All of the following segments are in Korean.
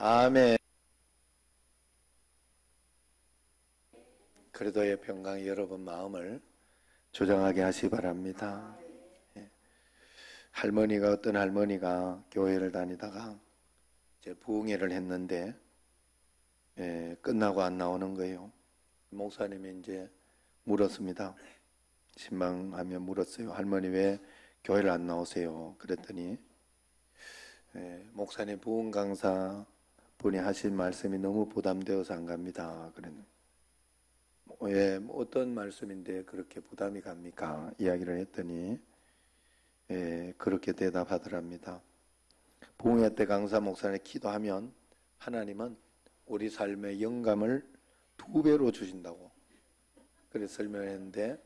아멘. 그리도의 평강이 여러분 마음을 조정하게 하시 바랍니다. 할머니가 어떤 할머니가 교회를 다니다가 이제 부흥회를 했는데 끝나고 안 나오는 거예요. 목사님이 이제 물었습니다. 신방하며 물었어요. 할머니 왜 교회를 안 나오세요? 그랬더니 목사님 부흥 강사 분이 하신 말씀이 너무 부담되어서 안 갑니다. 그랬는데 어떤 말씀인데 그렇게 부담이 갑니까? 이야기를 했더니 그렇게 대답하더랍니다. 부흥회 때 강사 목사님 기도하면 하나님은 우리 삶의 영감을 2배로 주신다고 그래서 설명했는데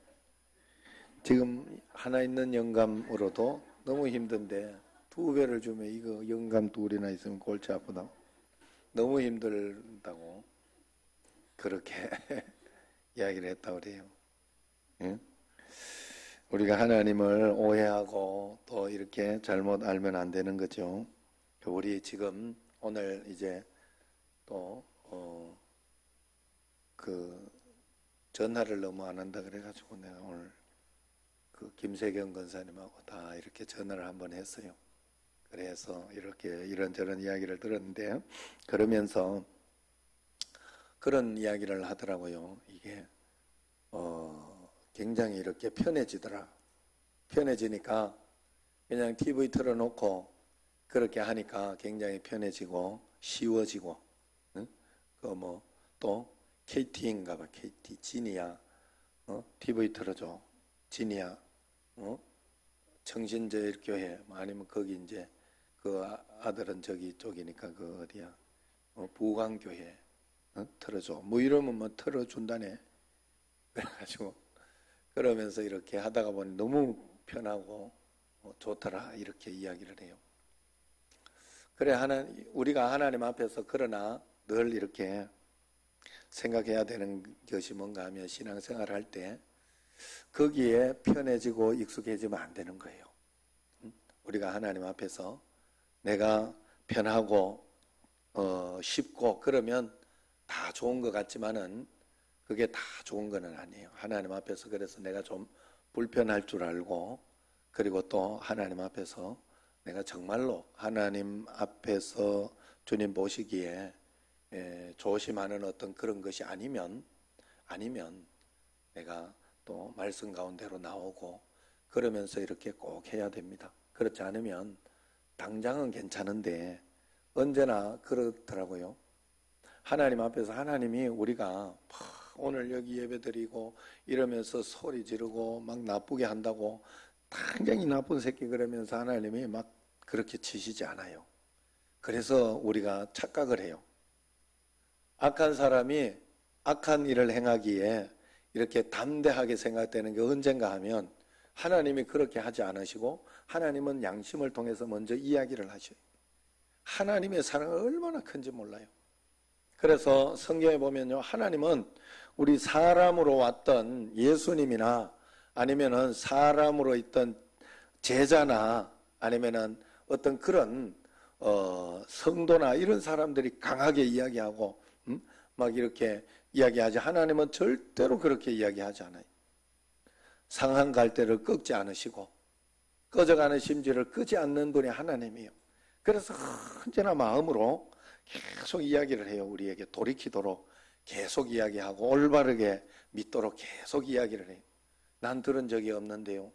지금 하나 있는 영감으로도 너무 힘든데 2배를 주면 이거 영감 2이나 있으면 골치 아프다고 너무 힘들다고 그렇게 이야기를 했다고 그래요. 응? 우리가 하나님을 오해하고 또 이렇게 잘못 알면 안 되는 거죠. 우리 지금 오늘 이제 또 그 전화를 너무 안 한다 그래가지고 내가 오늘 그 김세경 권사님하고 다 이렇게 전화를 한번 했어요. 그래서 이렇게 이런저런 이야기를 들었는데 그러면서 그런 이야기를 하더라고요. 이게 굉장히 이렇게 편해지더라. 편해지니까 그냥 TV 틀어놓고 그렇게 하니까 굉장히 편해지고 쉬워지고 응? 그 또 KT인가 봐. KT 진이야. TV 틀어줘. 진이야. 청신제일교회 아니면 거기 이제 그 아들은 저기 쪽이니까 그 어디야 부광교회 틀어줘. 이러면 틀어준다네. 그래가지고 그러면서 이렇게 하다가 보니 너무 편하고 좋더라 이렇게 이야기를 해요. 그래 우리가 하나님 앞에서 그러나 늘 이렇게 생각해야 되는 것이 뭔가 하면 신앙생활 할 때 거기에 편해지고 익숙해지면 안 되는 거예요. 우리가 하나님 앞에서 내가 편하고 쉽고 그러면 다 좋은 것 같지만은 그게 다 좋은 건 아니에요. 하나님 앞에서 그래서 내가 좀 불편할 줄 알고 그리고 또 하나님 앞에서 내가 정말로 하나님 앞에서 주님 보시기에 조심하는 어떤 그런 것이 아니면 내가 또 말씀 가운데로 나오고 그러면서 이렇게 꼭 해야 됩니다. 그렇지 않으면 당장은 괜찮은데 언제나 그렇더라고요. 하나님 앞에서 하나님이 우리가 오늘 여기 예배드리고 이러면서 소리 지르고 막 나쁘게 한다고 굉장히 나쁜 새끼 그러면서 하나님이 막 그렇게 치시지 않아요. 그래서 우리가 착각을 해요. 악한 사람이 악한 일을 행하기에 이렇게 담대하게 생각되는 게 언젠가 하면 하나님이 그렇게 하지 않으시고 하나님은 양심을 통해서 먼저 이야기를 하셔요. 하나님의 사랑은 얼마나 큰지 몰라요. 그래서 성경에 보면요, 하나님은 우리 사람으로 왔던 예수님이나 아니면은 사람으로 있던 제자나 아니면은 어떤 그런 성도나 이런 사람들이 강하게 이야기하고 막 이렇게 이야기하지 하나님은 절대로 그렇게 이야기하지 않아요. 상한 갈대를 꺾지 않으시고 꺼져가는 심지를 끄지 않는 분이 하나님이에요. 그래서 언제나 마음으로 계속 이야기를 해요. 우리에게 돌이키도록 계속 이야기하고 올바르게 믿도록 계속 이야기를 해요. 난 들은 적이 없는데요.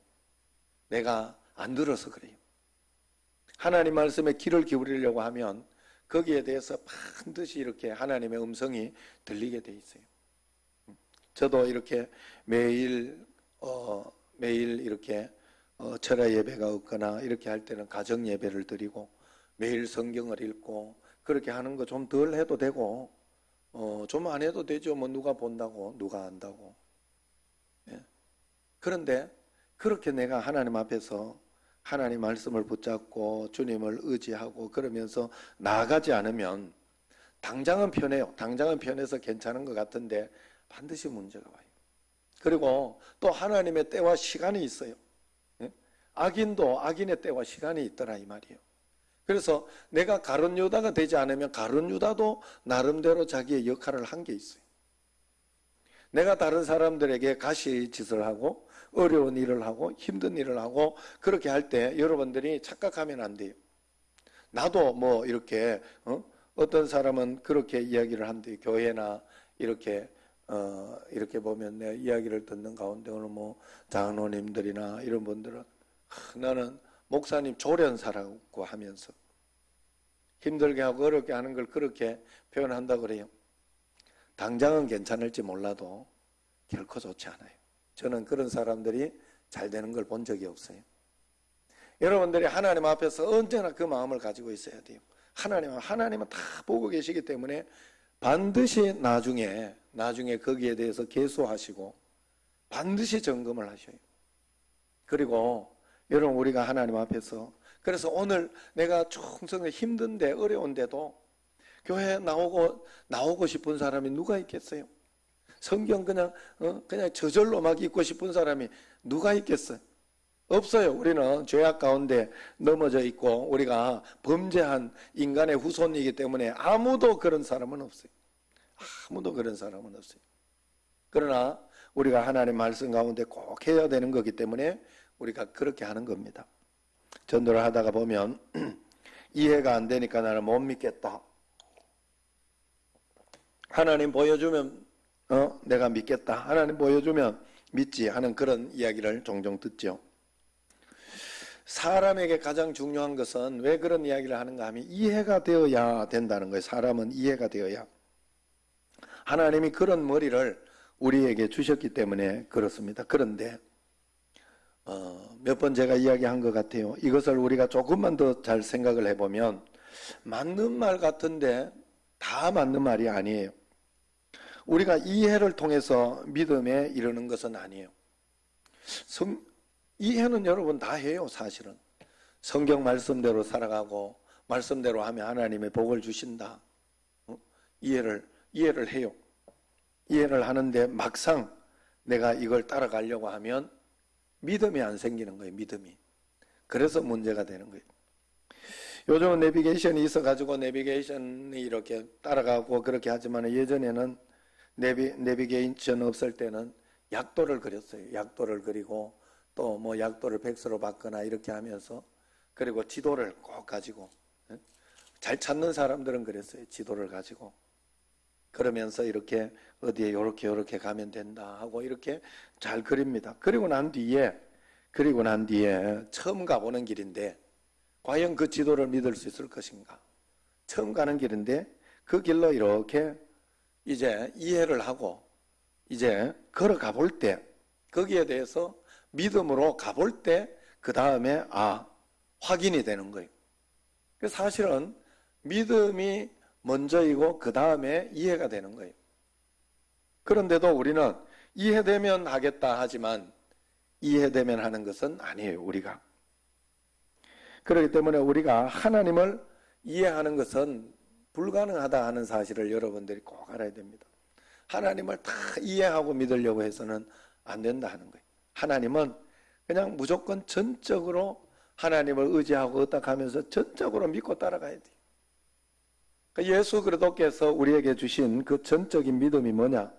내가 안 들어서 그래요. 하나님 말씀에 귀를 기울이려고 하면 거기에 대해서 반드시 이렇게 하나님의 음성이 들리게 돼 있어요. 저도 이렇게 매일 이렇게 철야 예배가 없거나 이렇게 할 때는 가정 예배를 드리고 매일 성경을 읽고 그렇게 하는 거 좀 덜 해도 되고 좀 안 해도 되죠. 누가 본다고 누가 안다고. 예. 그런데 그렇게 내가 하나님 앞에서 하나님 말씀을 붙잡고 주님을 의지하고 그러면서 나아가지 않으면 당장은 편해요. 당장은 편해서 괜찮은 것 같은데 반드시 문제가 와요. 그리고 또 하나님의 때와 시간이 있어요. 예? 악인도 악인의 때와 시간이 있더라 이 말이에요. 그래서 내가 가룟 유다가 되지 않으면 가룟 유다도 나름대로 자기의 역할을 한 게 있어요. 내가 다른 사람들에게 가시짓을 하고 어려운 일을 하고 힘든 일을 하고 그렇게 할 때 여러분들이 착각하면 안 돼요. 나도 뭐 이렇게 어떤 사람은 그렇게 이야기를 한대요. 교회나 이렇게 이렇게 보면 내 이야기를 듣는 가운데 오늘 뭐 장로님들이나 이런 분들은 나는 목사님 조련사라고 하면서 힘들게 하고 어렵게 하는 걸 그렇게 표현한다고 그래요. 당장은 괜찮을지 몰라도 결코 좋지 않아요. 저는 그런 사람들이 잘 되는 걸 본 적이 없어요. 여러분들이 하나님 앞에서 언제나 그 마음을 가지고 있어야 돼요. 하나님은 다 보고 계시기 때문에 반드시 나중에 거기에 대해서 계수하시고 반드시 점검을 하셔요. 그리고 여러분 우리가 하나님 앞에서 그래서 오늘 내가 충성히 힘든데 어려운데도 교회 나오고 싶은 사람이 누가 있겠어요? 성경 그냥 저절로 막 읽고 싶은 사람이 누가 있겠어요? 없어요. 우리는 죄악 가운데 넘어져 있고 우리가 범죄한 인간의 후손이기 때문에 아무도 그런 사람은 없어요. 아무도 그런 사람은 없어요. 그러나 우리가 하나님 말씀 가운데 꼭 해야 되는 거기 때문에 우리가 그렇게 하는 겁니다. 전도를 하다가 보면 이해가 안 되니까 나는 못 믿겠다. 하나님 보여주면 내가 믿겠다. 하나님 보여주면 믿지 하는 그런 이야기를 종종 듣죠. 사람에게 가장 중요한 것은 왜 그런 이야기를 하는가 하면 이해가 되어야 된다는 거예요. 사람은 이해가 되어야. 하나님이 그런 머리를 우리에게 주셨기 때문에 그렇습니다. 그런데 몇 번 제가 이야기한 것 같아요. 이것을 우리가 조금만 더 잘 생각을 해보면 맞는 말 같은데 다 맞는 말이 아니에요. 우리가 이해를 통해서 믿음에 이르는 것은 아니에요. 이해는 여러분 다 해요. 사실은 성경 말씀대로 살아가고 말씀대로 하면 하나님의 복을 주신다. 이해를 해요. 이해를 하는데 막상 내가 이걸 따라가려고 하면 믿음이 안 생기는 거예요. 믿음이. 그래서 문제가 되는 거예요. 요즘은 내비게이션이 있어가지고 내비게이션이 이렇게 따라가고 그렇게 하지만 예전에는 내비게이션 없을 때는 약도를 그렸어요. 약도를 그리고 또 뭐 약도를 백서로 받거나 이렇게 하면서 그리고 지도를 꼭 가지고 잘 찾는 사람들은 그랬어요. 지도를 가지고 그러면서 이렇게 어디에 요렇게 가면 된다 하고 이렇게 잘 그립니다. 그리고 난 뒤에 처음 가보는 길인데 과연 그 지도를 믿을 수 있을 것인가? 처음 가는 길인데 그 길로 이렇게 이제 이해를 하고 이제 걸어가 볼 때 거기에 대해서 믿음으로 가볼 때 그 다음에 확인이 되는 거예요. 사실은 믿음이 먼저이고 그 다음에 이해가 되는 거예요. 그런데도 우리는 이해되면 하겠다 하지만 이해되면 하는 것은 아니에요. 우리가. 그렇기 때문에 우리가 하나님을 이해하는 것은 불가능하다 하는 사실을 여러분들이 꼭 알아야 됩니다. 하나님을 다 이해하고 믿으려고 해서는 안 된다 하는 거예요. 하나님은 그냥 무조건 전적으로 하나님을 의지하고 의탁하면서 전적으로 믿고 따라가야 돼요. 예수 그리스도께서 우리에게 주신 그 전적인 믿음이 뭐냐?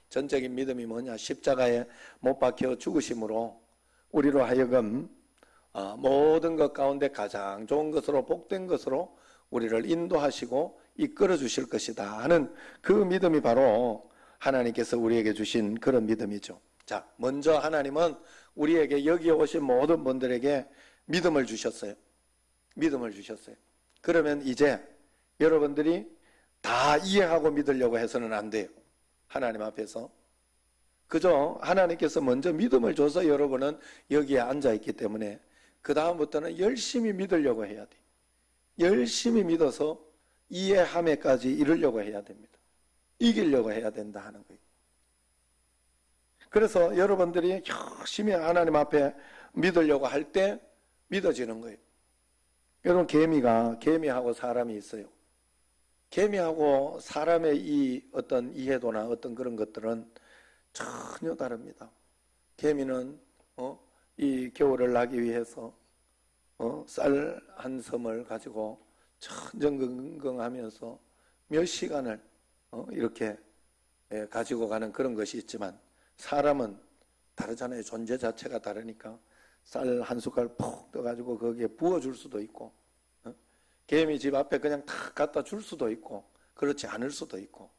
전적인 믿음이 뭐냐? 십자가에 못 박혀 죽으심으로 우리로 하여금 모든 것 가운데 가장 좋은 것으로 복된 것으로 우리를 인도하시고 이끌어 주실 것이다 하는 그 믿음이 바로 하나님께서 우리에게 주신 그런 믿음이죠. 자, 먼저 하나님은 우리에게 여기에 오신 모든 분들에게 믿음을 주셨어요. 믿음을 주셨어요. 그러면 이제 여러분들이 다 이해하고 믿으려고 해서는 안 돼요. 하나님 앞에서. 그저 하나님께서 먼저 믿음을 줘서 여러분은 여기에 앉아있기 때문에 그 다음부터는 열심히 믿으려고 해야 돼요. 열심히 믿어서 이해함에까지 이르려고 해야 됩니다. 이기려고 해야 된다 하는 거예요. 그래서 여러분들이 열심히 하나님 앞에 믿으려고 할 때 믿어지는 거예요. 여러분 개미하고 사람이 있어요. 개미하고 사람의 이 어떤 이해도나 어떤 그런 것들은 전혀 다릅니다. 개미는 이 겨울을 나기 위해서 쌀 한 섬을 가지고 천정긍긍하면서 몇 시간을 이렇게 가지고 가는 그런 것이 있지만 사람은 다르잖아요. 존재 자체가 다르니까 쌀 한 숟갈 푹 떠가지고 거기에 부어줄 수도 있고 개미 집 앞에 그냥 탁 갖다 줄 수도 있고 그렇지 않을 수도 있고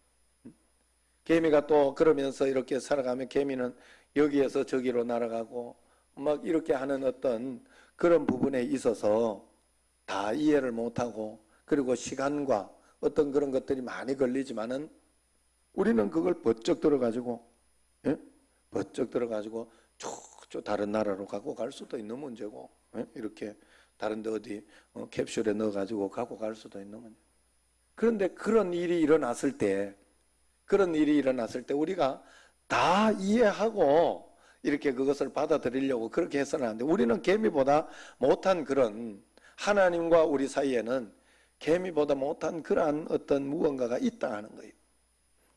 개미가 또 그러면서 이렇게 살아가면 개미는 여기에서 저기로 날아가고 막 이렇게 하는 어떤 그런 부분에 있어서 다 이해를 못하고 그리고 시간과 어떤 그런 것들이 많이 걸리지만은 우리는 그걸 번쩍 들어가지고 번쩍 들어가지고 쭉 다른 나라로 가고 갈 수도 있는 문제고 이렇게 다른 데 어디 캡슐에 넣어가지고 가고 갈 수도 있는 문제. 그런데 그런 일이 일어났을 때 우리가 다 이해하고 이렇게 그것을 받아들이려고 그렇게 해서는 안 돼. 우리는 개미보다 못한 그런 하나님과 우리 사이에는 개미보다 못한 그러한 어떤 무언가가 있다 하는 거예요.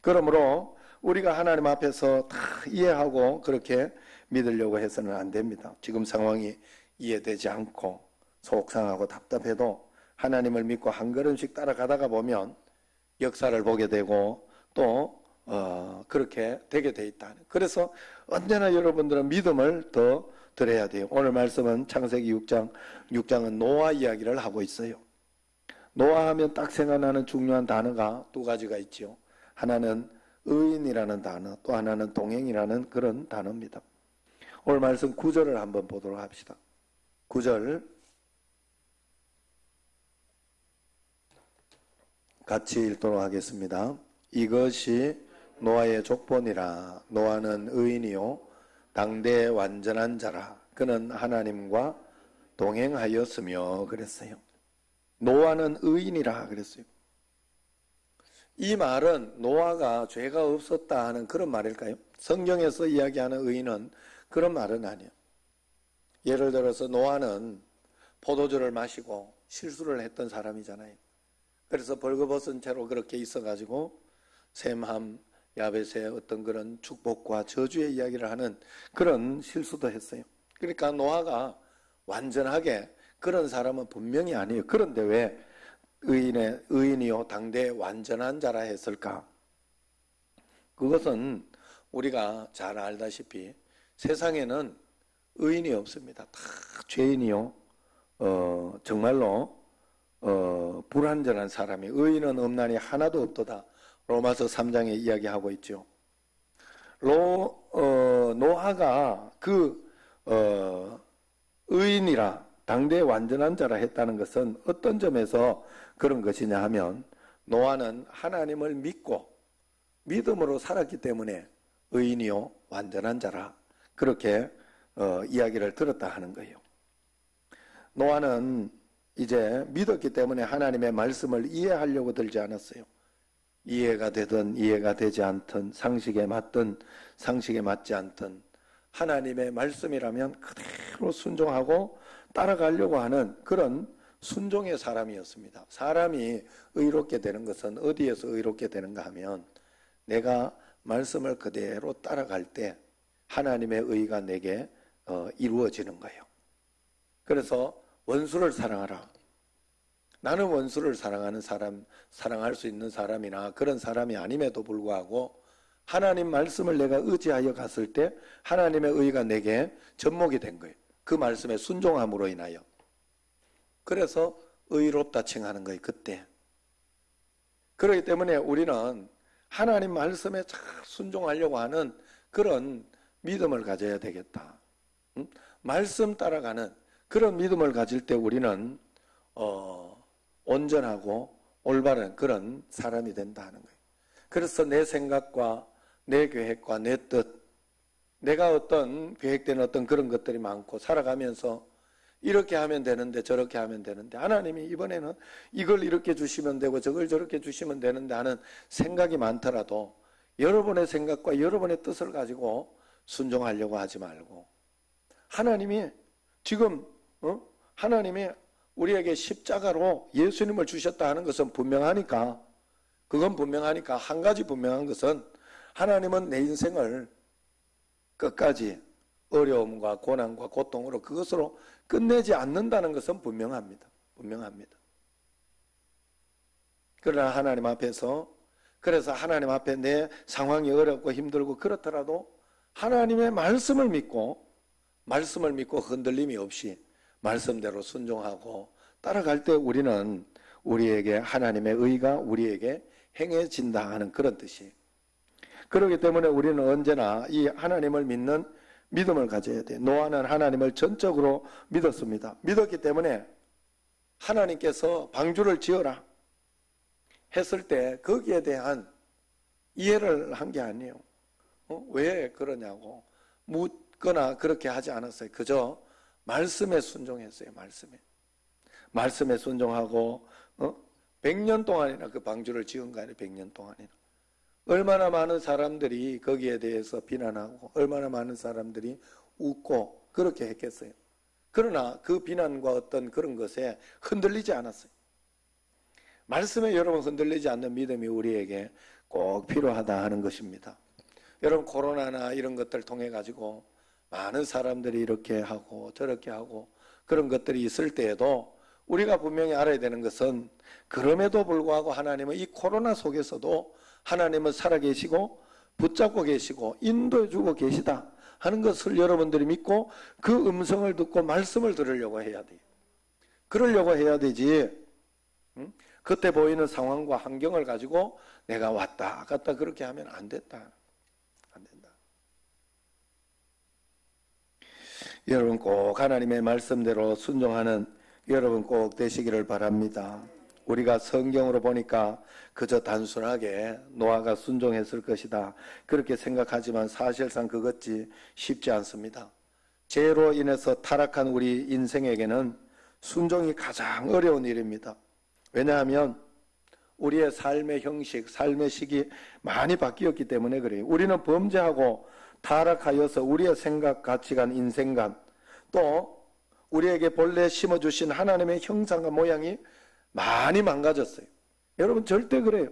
그러므로 우리가 하나님 앞에서 다 이해하고 그렇게 믿으려고 해서는 안 됩니다. 지금 상황이 이해되지 않고 속상하고 답답해도 하나님을 믿고 한 걸음씩 따라가다가 보면 역사를 보게 되고 또 그렇게 되게 돼 있다. 그래서 언제나 여러분들은 믿음을 더 드려야 돼요. 오늘 말씀은 창세기 6장은 노아 이야기를 하고 있어요. 노아 하면 딱 생각나는 중요한 단어가 두 가지가 있죠. 하나는 의인이라는 단어, 또 하나는 동행이라는 그런 단어입니다. 오늘 말씀 9절을 한번 보도록 합시다. 9절 같이 읽도록 하겠습니다. 이것이 노아의 족본이라. 노아는 의인이요 당대 완전한 자라. 그는 하나님과 동행하였으며 그랬어요. 노아는 의인이라 그랬어요. 이 말은 노아가 죄가 없었다 하는 그런 말일까요? 성경에서 이야기하는 의인은 그런 말은 아니에요. 예를 들어서 노아는 포도주를 마시고 실수를 했던 사람이잖아요. 그래서 벌거벗은 채로 그렇게 있어가지고 셈함, 야벳의 어떤 그런 축복과 저주의 이야기를 하는 그런 실수도 했어요. 그러니까 노아가 완전하게 그런 사람은 분명히 아니에요. 그런데 왜 의인이요 당대 완전한 자라 했을까? 그것은 우리가 잘 알다시피 세상에는 의인이 없습니다. 다 죄인이요 정말로 불완전한 사람이 의인은 없나니 하나도 없도다. 로마서 3장에 이야기하고 있죠. 노아가 의인이라 당대 완전한 자라 했다는 것은 어떤 점에서 그런 것이냐 하면 노아는 하나님을 믿고 믿음으로 살았기 때문에 의인이요 완전한 자라 그렇게 이야기를 들었다 하는 거예요. 노아는 이제 믿었기 때문에 하나님의 말씀을 이해하려고 들지 않았어요. 이해가 되든 이해가 되지 않든 상식에 맞든 상식에 맞지 않든 하나님의 말씀이라면 그대로 순종하고 따라가려고 하는 그런 순종의 사람이었습니다. 사람이 의롭게 되는 것은 어디에서 의롭게 되는가 하면 내가 말씀을 그대로 따라갈 때 하나님의 의가 내게 이루어지는 거예요. 그래서 원수를 사랑하라. 나는 원수를 사랑하는 사람, 사랑할 수 있는 사람이나 그런 사람이 아님에도 불구하고 하나님 말씀을 내가 의지하여 갔을 때 하나님의 의가 내게 접목이 된 거예요. 그 말씀에 순종함으로 인하여. 그래서 의롭다 칭하는 거예요. 그때. 그렇기 때문에 우리는 하나님 말씀에 잘 순종하려고 하는 그런 믿음을 가져야 되겠다. 말씀 따라가는 그런 믿음을 가질 때 우리는 온전하고 올바른 그런 사람이 된다 하는 거예요. 그래서 내 생각과 내 계획과 내 뜻, 내가 어떤 계획된 어떤 그런 것들이 많고 살아가면서 이렇게 하면 되는데 저렇게 하면 되는데 하나님이 이번에는 이걸 이렇게 주시면 되고 저걸 저렇게 주시면 되는데 하는 생각이 많더라도 여러분의 생각과 여러분의 뜻을 가지고 순종하려고 하지 말고 하나님이 지금 하나님이 우리에게 십자가로 예수님을 주셨다 하는 것은 분명하니까 그건 분명하니까 한 가지 분명한 것은 하나님은 내 인생을 끝까지 어려움과 고난과 고통으로 그것으로 끝내지 않는다는 것은 분명합니다. 분명합니다. 그러나 하나님 앞에서, 그래서 하나님 앞에 내 상황이 어렵고 힘들고 그렇더라도 하나님의 말씀을 믿고 흔들림이 없이 말씀대로 순종하고 따라갈 때 우리는 우리에게 하나님의 의가 우리에게 행해진다 하는 그런 뜻이에요. 그렇기 때문에 우리는 언제나 이 하나님을 믿는 믿음을 가져야 돼요. 노아는 하나님을 전적으로 믿었습니다. 믿었기 때문에 하나님께서 방주를 지어라 했을 때 거기에 대한 이해를 한 게 아니에요. 왜 그러냐고 묻거나 그렇게 하지 않았어요. 그저 말씀에 순종했어요. 말씀에 순종하고 100년 동안이나 그 방주를 지은 거 아니에요. 100년 동안이나. 얼마나 많은 사람들이 거기에 대해서 비난하고 얼마나 많은 사람들이 웃고 그렇게 했겠어요. 그러나 그 비난과 어떤 그런 것에 흔들리지 않았어요. 말씀에 여러분 흔들리지 않는 믿음이 우리에게 꼭 필요하다 하는 것입니다. 여러분 코로나나 이런 것들 통해 가지고 많은 사람들이 이렇게 하고 저렇게 하고 그런 것들이 있을 때에도 우리가 분명히 알아야 되는 것은 그럼에도 불구하고 하나님은 이 코로나 속에서도 하나님은 살아계시고 붙잡고 계시고 인도해 주고 계시다 하는 것을 여러분들이 믿고 그 음성을 듣고 말씀을 들으려고 해야 돼요. 그러려고 해야 되지. 그때 보이는 상황과 환경을 가지고 내가 왔다 갔다 그렇게 하면 안 된다. 안 된다. 여러분 꼭 하나님의 말씀대로 순종하는 여러분 꼭 되시기를 바랍니다. 우리가 성경으로 보니까 그저 단순하게 노아가 순종했을 것이다 그렇게 생각하지만 사실상 그것이 쉽지 않습니다. 죄로 인해서 타락한 우리 인생에게는 순종이 가장 어려운 일입니다. 왜냐하면 우리의 삶의 형식, 삶의 식이 많이 바뀌었기 때문에 그래요. 우리는 범죄하고 타락하여서 우리의 생각, 가치관, 인생관 또 우리에게 본래 심어주신 하나님의 형상과 모양이 많이 망가졌어요. 여러분 절대 그래요.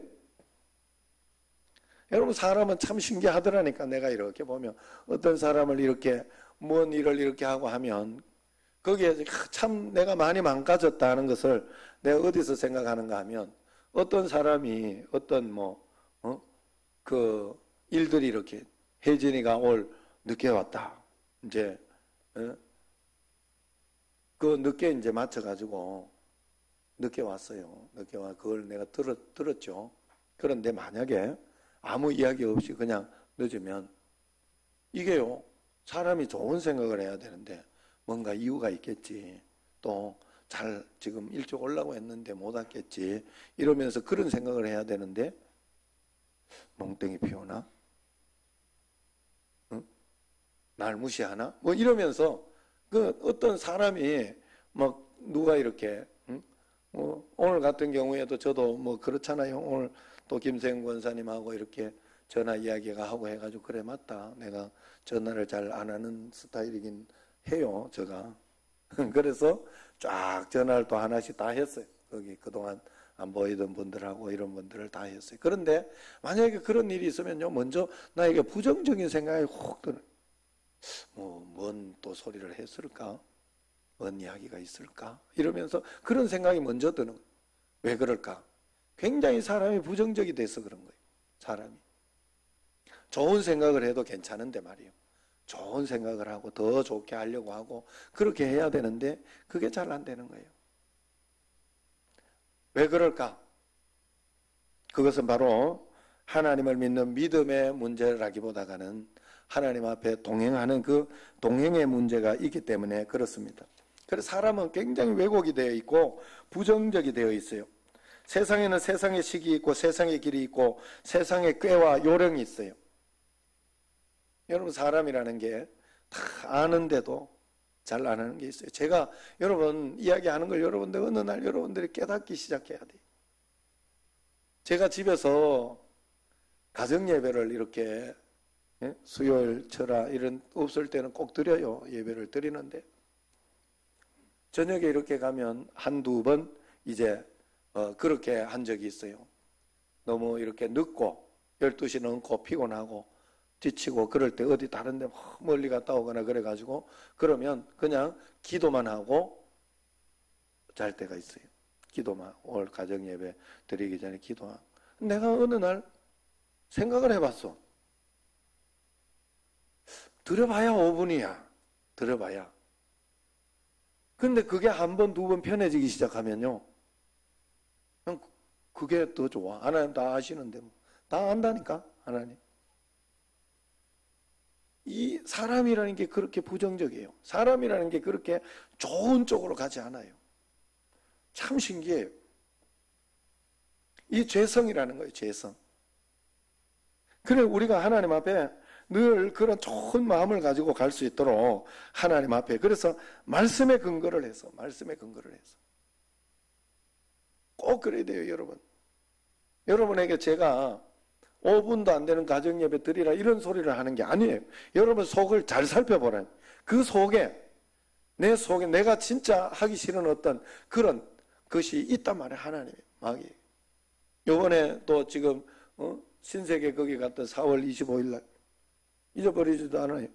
여러분 사람은 참 신기하더라니까. 내가 이렇게 보면 어떤 사람을 이렇게 뭔 일을 이렇게 하고 하면 거기에 참 내가 많이 망가졌다는 것을 내가 어디서 생각하는가 하면 어떤 사람이 어떤 그 일들이 이렇게 혜진이가 올 늦게 왔다. 이제 그 늦게 이제 맞춰가지고 늦게 왔어요. 늦게 와 그걸 내가 들었죠. 그런데 만약에 아무 이야기 없이 그냥 늦으면 이게요. 사람이 좋은 생각을 해야 되는데 뭔가 이유가 있겠지. 또 잘 지금 일찍 오려고 했는데 못 왔겠지. 이러면서 그런 생각을 해야 되는데 멍땡이 피우나? 응? 날 무시하나? 뭐 이러면서 그 어떤 사람이 막 누가 이렇게 오늘 같은 경우에도 저도 뭐 그렇잖아요. 오늘 또 김세영 권사님하고 이렇게 전화 이야기가 하고 해가지고 그래 맞다. 내가 전화를 잘 안 하는 스타일이긴 해요. 제가. 그래서 쫙 전화를 또 하나씩 다 했어요. 거기 그동안 안 보이던 분들하고 이런 분들을 다 했어요. 그런데 만약에 그런 일이 있으면요. 먼저 나에게 부정적인 생각이 혹 드는 뭔 또 소리를 했을까? 뭔 이야기가 있을까? 이러면서 그런 생각이 먼저 드는 거예요. 왜 그럴까? 굉장히 사람이 부정적이 돼서 그런 거예요. 사람이. 좋은 생각을 해도 괜찮은데 말이에요. 좋은 생각을 하고 더 좋게 하려고 하고 그렇게 해야 되는데 그게 잘 안 되는 거예요. 왜 그럴까? 그것은 바로 하나님을 믿는 믿음의 문제라기보다는 하나님 앞에 동행하는 그 동행의 문제가 있기 때문에 그렇습니다. 그래서 사람은 굉장히 왜곡이 되어 있고 부정적이 되어 있어요. 세상에는 세상의 식이 있고 세상의 길이 있고 세상의 꾀와 요령이 있어요. 여러분 사람이라는 게 다 아는데도 잘 안 하는 게 있어요. 제가 여러분 이야기하는 걸 여러분들 어느 날 여러분들이 깨닫기 시작해야 돼요. 제가 집에서 가정예배를 이렇게 수요일 철야 이런 없을 때는 꼭 드려요. 예배를 드리는데 저녁에 이렇게 가면 한두 번 이제 그렇게 한 적이 있어요. 너무 이렇게 늦고 12시 넘고 피곤하고 지치고 그럴 때 어디 다른 데 멀리 갔다 오거나 그래가지고 그러면 그냥 기도만 하고 잘 때가 있어요. 기도만, 오늘 가정 예배 드리기 전에 기도하고. 내가 어느 날 생각을 해봤어. 들어봐야 5분이야. 들어봐야. 근데 그게 한 번, 두 번 편해지기 시작하면요. 그게 더 좋아. 하나님 다 아시는데 뭐. 다 안다니까, 하나님. 이 사람이라는 게 그렇게 부정적이에요. 사람이라는 게 그렇게 좋은 쪽으로 가지 않아요. 참 신기해요. 이 죄성이라는 거예요, 죄성. 그래, 우리가 하나님 앞에 늘 그런 좋은 마음을 가지고 갈 수 있도록 하나님 앞에, 그래서 말씀에 근거를 해서, 꼭 그래야 돼요, 여러분. 여러분에게 제가 5분도 안 되는 가정예배 드리라 이런 소리를 하는 게 아니에요. 여러분 속을 잘 살펴보라. 그 속에, 내 속에 내가 진짜 하기 싫은 어떤 그런 것이 있단 말이에요, 하나님의 마귀. 요번에 또 지금 신세계 거기 갔던 4월 25일 날 잊어버리지도 않아요.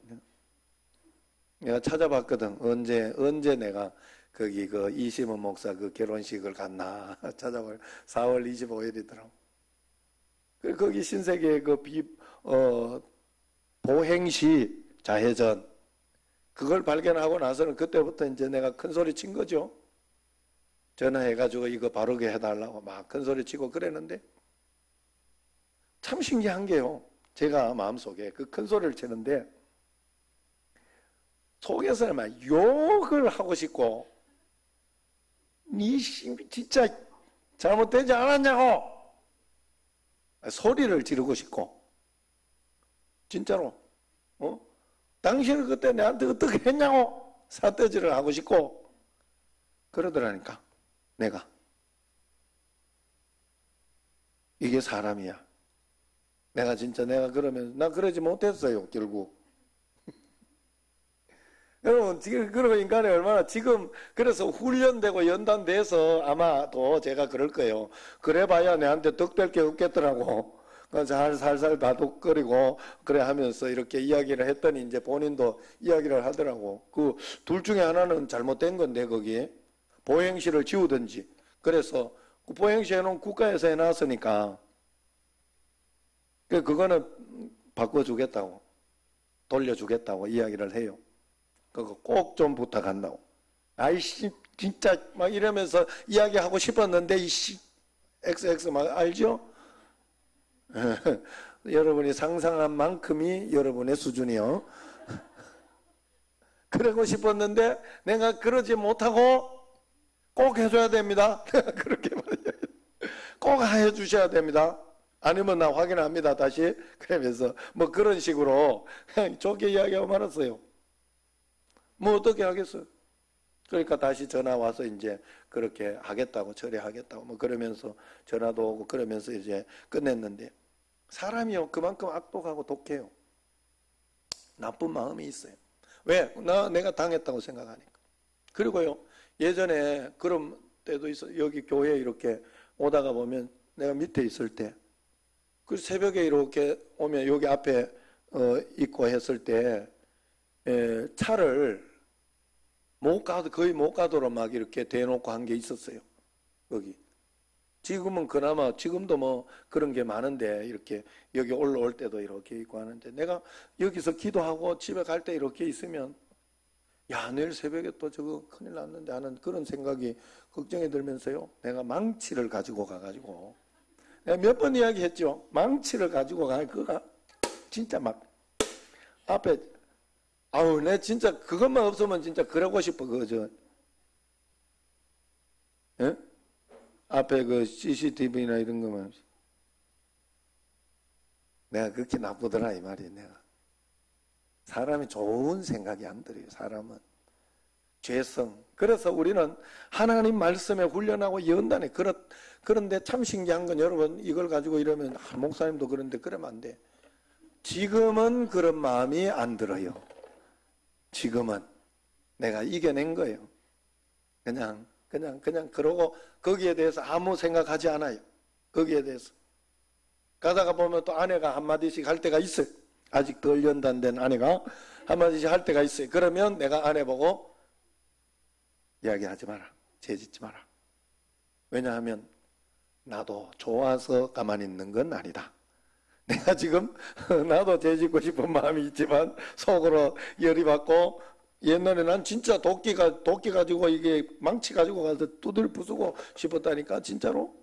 내가 찾아봤거든. 언제 내가 거기 그 이시문 목사 그 결혼식을 갔나 찾아봐요. 4월 25일이더라고. 거기 신세계 그 보행시 자해전 그걸 발견하고 나서는 그때부터 이제 내가 큰 소리 친 거죠. 전화해가지고 이거 바르게 해달라고 막 큰 소리 치고 그랬는데 참 신기한 게요. 제가 마음속에 그 큰 소리를 치는데 속에서는 막 욕을 하고 싶고 니 진짜 잘못되지 않았냐고 소리를 지르고 싶고 진짜로 당신은 그때 내한테 어떻게 했냐고 삿대질을 하고 싶고 그러더라니까. 내가 이게 사람이야. 내가 그러면 나 그러지 못했어요 결국. 여러분 지금 그러고 인간이 얼마나 지금 그래서 훈련되고 연단돼서 아마도 제가 그럴 거예요. 그래봐야 내한테 덕될 게 없겠더라고. 잘 살살 다독거리고 그래 하면서 이렇게 이야기를 했더니 이제 본인도 이야기를 하더라고. 그 둘 중에 하나는 잘못된 건데 거기에 보행시를 지우든지. 그래서 그 보행시 해놓은 국가에서 해놨으니까 그거는 바꿔주겠다고 돌려주겠다고 이야기를 해요. 그거 꼭 좀 부탁한다고. 아이씨 진짜 막 이러면서 이야기하고 싶었는데 이씨 XX 막 알죠? 여러분이 상상한 만큼이 여러분의 수준이요. 그러고 싶었는데 내가 그러지 못하고 꼭 해줘야 됩니다. 그렇게 말해요. 꼭 해주셔야 됩니다. 아니면 나 확인합니다 다시. 그러면서 뭐 그런 식으로 그냥 좋게 이야기하고 말았어요. 뭐 어떻게 하겠어요. 그러니까 다시 전화 와서 이제 그렇게 하겠다고 처리하겠다고 뭐 그러면서 전화도 오고 그러면서 이제 끝냈는데 사람이요 그만큼 악독하고 독해요. 나쁜 마음이 있어요. 왜? 내가 당했다고 생각하니까. 그리고요 예전에 그런 때도 있어. 여기 교회에 이렇게 오다가 보면 내가 밑에 있을 때 그 새벽에 이렇게 오면 여기 앞에 있고 했을 때 차를 거의 못 가도록 막 이렇게 대놓고 한 게 있었어요. 여기. 지금은 그나마 지금도 뭐 그런 게 많은데 이렇게 여기 올라올 때도 이렇게 있고 하는데 내가 여기서 기도하고 집에 갈 때 이렇게 있으면 야 내일 새벽에 또 저거 큰일 났는데 하는 그런 생각이 걱정이 들면서요. 내가 망치를 가지고 가가지고 내가 몇 번 이야기했죠. 망치를 가지고 가 그가 진짜 막 앞에 아우 내 진짜 그것만 없으면 진짜 그러고 싶어 그저 예? 앞에 그 CCTV나 이런 거만 내가 그렇게 나쁘더라 이 말이에요. 내가 사람이 좋은 생각이 안 들어요. 사람은 죄성. 그래서 우리는 하나님 말씀에 훈련하고 연단해. 그런데 참 신기한 건 여러분 이걸 가지고 이러면 목사님도 그런데 그러면 안 돼. 지금은 그런 마음이 안 들어요. 지금은 내가 이겨낸 거예요. 그냥 그러고 거기에 대해서 아무 생각하지 않아요. 거기에 대해서 가다가 보면 또 아내가 한마디씩 할 때가 있어요. 아직 덜 연단된 아내가 한마디씩 할 때가 있어요. 그러면 내가 아내 보고 이야기하지 마라. 죄짓지 마라. 왜냐하면 나도 좋아서 가만히 있는 건 아니다. 내가 지금 나도 죄짓고 싶은 마음이 있지만 속으로 열이 받고, 옛날에 난 진짜 도끼 가지고 이게 망치 가지고 가서 두들 부수고 싶었다니까. 진짜로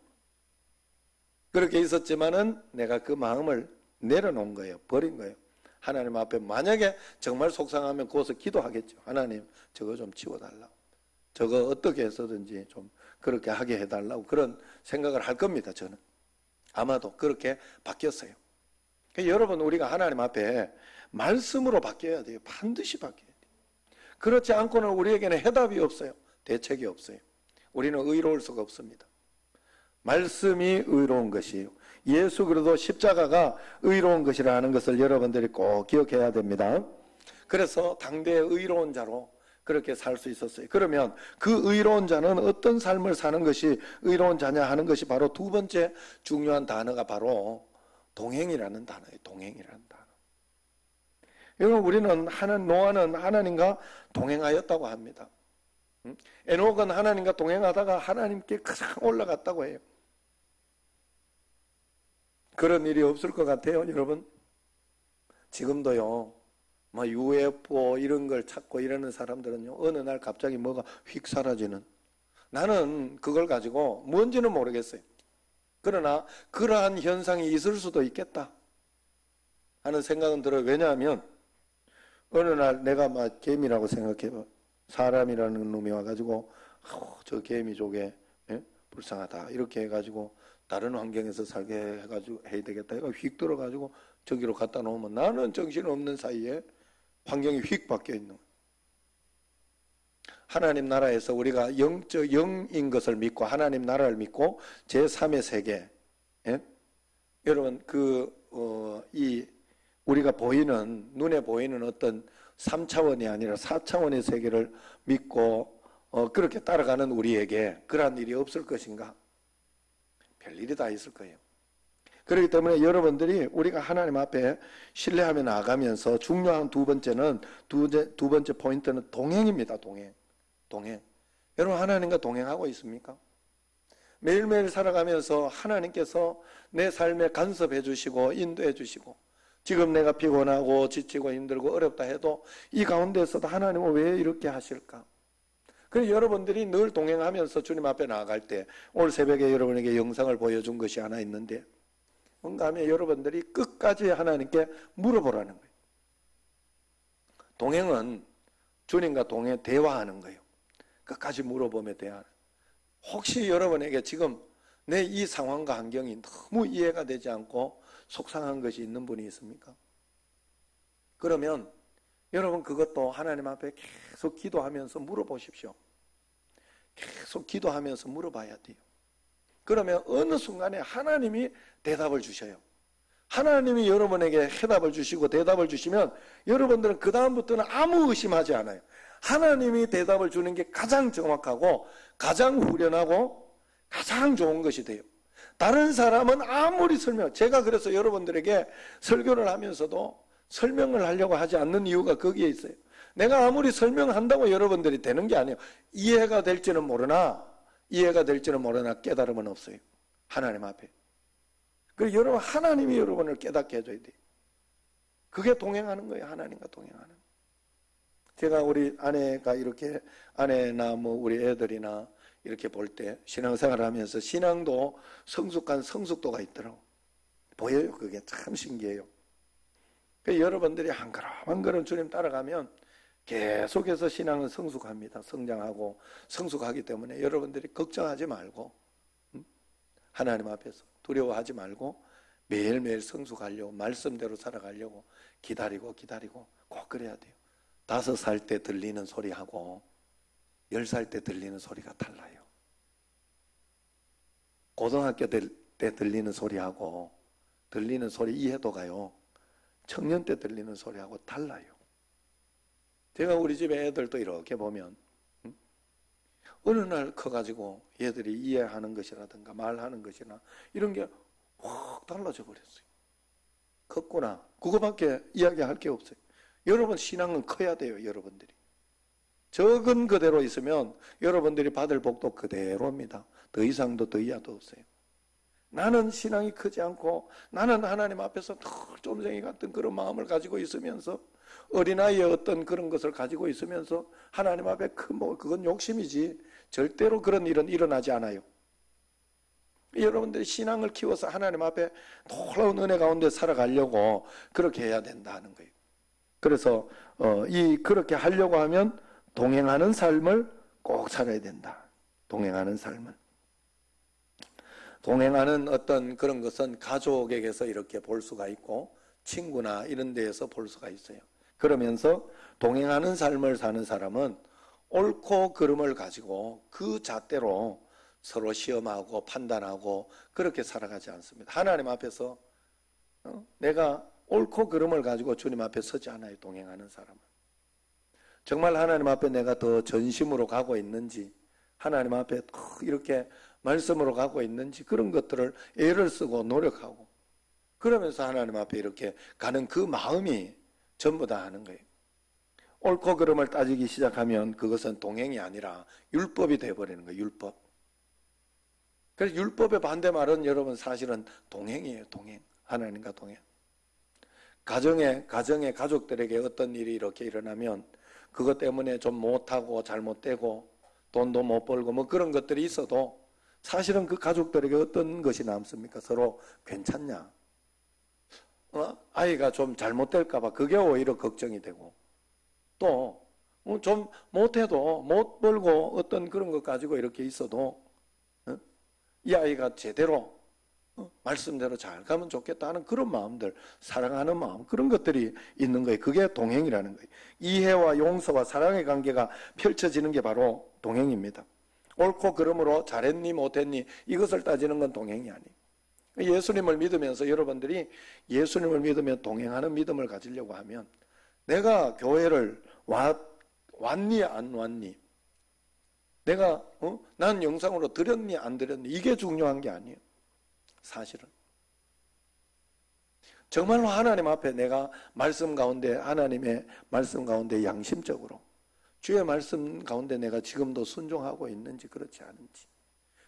그렇게 있었지만은 내가 그 마음을 내려놓은 거예요. 버린 거예요. 하나님 앞에 만약에 정말 속상하면 거기서 기도하겠죠. 하나님 저거 좀 치워달라고, 저거 어떻게 해서든지 좀 그렇게 하게 해달라고 그런 생각을 할 겁니다. 저는 아마도 그렇게 바뀌었어요. 그러니까 여러분, 우리가 하나님 앞에 말씀으로 바뀌어야 돼요. 반드시 바뀌어야 돼요. 그렇지 않고는 우리에게는 해답이 없어요. 대책이 없어요. 우리는 의로울 수가 없습니다. 말씀이 의로운 것이에요. 예수 그리스도 십자가가 의로운 것이라 하는 것을 여러분들이 꼭 기억해야 됩니다. 그래서 당대의 의로운 자로 그렇게 살 수 있었어요. 그러면 그 의로운 자는 어떤 삶을 사는 것이 의로운 자냐 하는 것이 바로 두 번째 중요한 단어가 바로 동행이라는 단어예요. 동행이라는 단어. 여러분, 우리는 노아는 하나님과 동행하였다고 합니다. 에녹은 하나님과 동행하다가 하나님께 가장 올라갔다고 해요. 그런 일이 없을 것 같아요, 여러분. 지금도요, 막 UFO 이런 걸 찾고 이러는 사람들은요, 어느 날 갑자기 뭐가 휙 사라지는. 나는 그걸 가지고 뭔지는 모르겠어요. 그러나 그러한 현상이 있을 수도 있겠다 하는 생각은 들어요. 왜냐하면 어느 날 내가 막 개미라고 생각해봐. 사람이라는 놈이 와가지고 저 개미 쪽에 불쌍하다 이렇게 해가지고 다른 환경에서 살게 해가지고 해야 되겠다. 이거 휙 들어가지고 저기로 갖다 놓으면 나는 정신없는 사이에 환경이 휙 바뀌어 있는 거예요. 하나님 나라에서 우리가 영인 것을 믿고 하나님 나라를 믿고 제3의 세계, 여러분 우리가 보이는 눈에 보이는 어떤 3차원이 아니라 4차원의 세계를 믿고 그렇게 따라가는 우리에게 그러한 일이 없을 것인가? 별일이 다 있을 거예요. 그렇기 때문에 여러분들이 우리가 하나님 앞에 신뢰하며 나아가면서 중요한 두 번째 포인트는 동행입니다. 동행. 여러분, 하나님과 동행하고 있습니까? 매일매일 살아가면서 하나님께서 내 삶에 간섭해 주시고 인도해 주시고, 지금 내가 피곤하고 지치고 힘들고 어렵다 해도 이 가운데서도 하나님은 왜 이렇게 하실까? 그래서 여러분들이 늘 동행하면서 주님 앞에 나아갈 때, 오늘 새벽에 여러분에게 영상을 보여준 것이 하나 있는데, 뭔가 하면 여러분들이 끝까지 하나님께 물어보라는 거예요. 동행은 주님과 대화하는 거예요. 끝까지 물어보며 대화하는. 혹시 여러분에게 지금 내 이 상황과 환경이 너무 이해가 되지 않고 속상한 것이 있는 분이 있습니까? 그러면 여러분 그것도 하나님 앞에 계속 기도하면서 물어보십시오. 계속 기도하면서 물어봐야 돼요. 그러면 어느 순간에 하나님이 대답을 주셔요. 하나님이 여러분에게 해답을 주시고 대답을 주시면 여러분들은 그 다음부터는 아무 의심하지 않아요. 하나님이 대답을 주는 게 가장 정확하고 가장 후련하고 가장 좋은 것이 돼요. 다른 사람은 아무리 제가 그래서 여러분들에게 설교를 하면서도 설명을 하려고 하지 않는 이유가 거기에 있어요. 내가 아무리 설명한다고 여러분들이 되는 게 아니에요. 이해가 될지는 모르나 깨달음은 없어요. 하나님 앞에. 그리고 여러분, 하나님이 여러분을 깨닫게 해줘야 돼요. 그게 동행하는 거예요. 하나님과 동행하는 거예요. 제가 우리 아내나 우리 애들이나 이렇게 볼 때 신앙생활을 하면서 신앙도 성숙한 성숙도가 있더라고. 보여요. 그게 참 신기해요. 그러니까 여러분들이 한 걸음 한 걸음 주님 따라가면 계속해서 신앙은 성숙합니다. 성장하고 성숙하기 때문에 여러분들이 걱정하지 말고 하나님 앞에서 두려워하지 말고 매일매일 성숙하려고 말씀대로 살아가려고 기다리고 꼭 그래야 돼요. 5살 때 들리는 소리하고 10살 때 들리는 소리가 달라요. 고등학교 때 들리는 소리하고 들리는 소리 이해도가요, 청년 때 들리는 소리하고 달라요. 제가 우리 집에 애들도 이렇게 보면 어느 날 커가지고 얘들이 이해하는 것이라든가 말하는 것이나 이런 게 확 달라져 버렸어요. 컸구나. 그거밖에 이야기할 게 없어요. 여러분 신앙은 커야 돼요. 여러분들이. 적은 그대로 있으면 여러분들이 받을 복도 그대로입니다. 더 이상도 더 이하도 없어요. 나는 신앙이 크지 않고 나는 하나님 앞에서 쫄쟁이 같은 그런 마음을 가지고 있으면서 어린아이의 어떤 그런 것을 가지고 있으면서 하나님 앞에 그건 욕심이지 절대로 그런 일은 일어나지 않아요. 여러분들이 신앙을 키워서 하나님 앞에 놀라운 은혜 가운데 살아가려고 그렇게 해야 된다는 거예요. 그래서 그렇게 하려고 하면 동행하는 삶을 꼭 살아야 된다. 동행하는 삶을. 동행하는 어떤 그런 것은 가족에게서 이렇게 볼 수가 있고 친구나 이런 데에서 볼 수가 있어요. 그러면서 동행하는 삶을 사는 사람은 옳고 그름을 가지고 그 잣대로 서로 시험하고 판단하고 그렇게 살아가지 않습니다. 하나님 앞에서 내가 옳고 그름을 가지고 주님 앞에 서지 않아요. 동행하는 사람은. 정말 하나님 앞에 내가 더 전심으로 가고 있는지 하나님 앞에 이렇게 말씀으로 가고 있는지 그런 것들을 애를 쓰고 노력하고 그러면서 하나님 앞에 이렇게 가는 그 마음이 전부 다 하는 거예요. 옳고 그름을 따지기 시작하면 그것은 동행이 아니라 율법이 되어버리는 거예요. 율법. 그래서 율법의 반대말은 여러분 사실은 동행이에요. 동행. 하나님과 동행. 가정에 가족들에게 어떤 일이 이렇게 일어나면 그것 때문에 좀 못하고 잘못되고 돈도 못 벌고 뭐 그런 것들이 있어도 사실은 그 가족들에게 어떤 것이 남습니까? 서로 괜찮냐? 아이가 좀 잘못될까 봐 그게 오히려 걱정이 되고 또 좀 못해도 못 벌고 어떤 그런 것 가지고 이렇게 있어도 이 아이가 제대로 말씀대로 잘 가면 좋겠다 하는 그런 마음들, 사랑하는 마음, 그런 것들이 있는 거예요. 그게 동행이라는 거예요. 이해와 용서와 사랑의 관계가 펼쳐지는 게 바로 동행입니다. 옳고 그름으로 잘했니 못했니 이것을 따지는 건 동행이 아니에요. 예수님을 믿으면서 여러분들이 예수님을 믿으면 동행하는 믿음을 가지려고 하면 내가 교회를 왔니 안 왔니, 내가 난 영상으로 드렸니 안 드렸니, 이게 중요한 게 아니에요. 사실은 정말로 하나님 앞에 내가 말씀 가운데, 하나님의 말씀 가운데 양심적으로 주의 말씀 가운데 내가 지금도 순종하고 있는지 그렇지 않은지,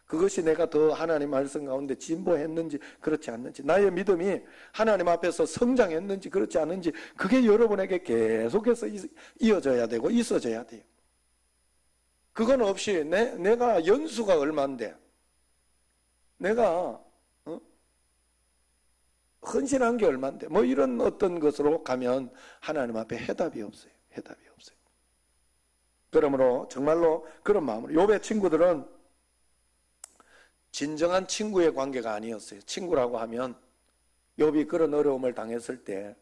그것이 내가 더 하나님 말씀 가운데 진보했는지 그렇지 않는지, 나의 믿음이 하나님 앞에서 성장했는지 그렇지 않은지, 그게 여러분에게 계속해서 이어져야 되고 있어져야 돼요. 그건 없이 내가 연수가 얼만데, 내가 헌신한 게 얼만데, 뭐 이런 어떤 것으로 가면 하나님 앞에 해답이 없어요. 해답이 없어요. 그러므로 정말로 그런 마음으로, 욥의 친구들은 진정한 친구의 관계가 아니었어요. 친구라고 하면 욥이 그런 어려움을 당했을 때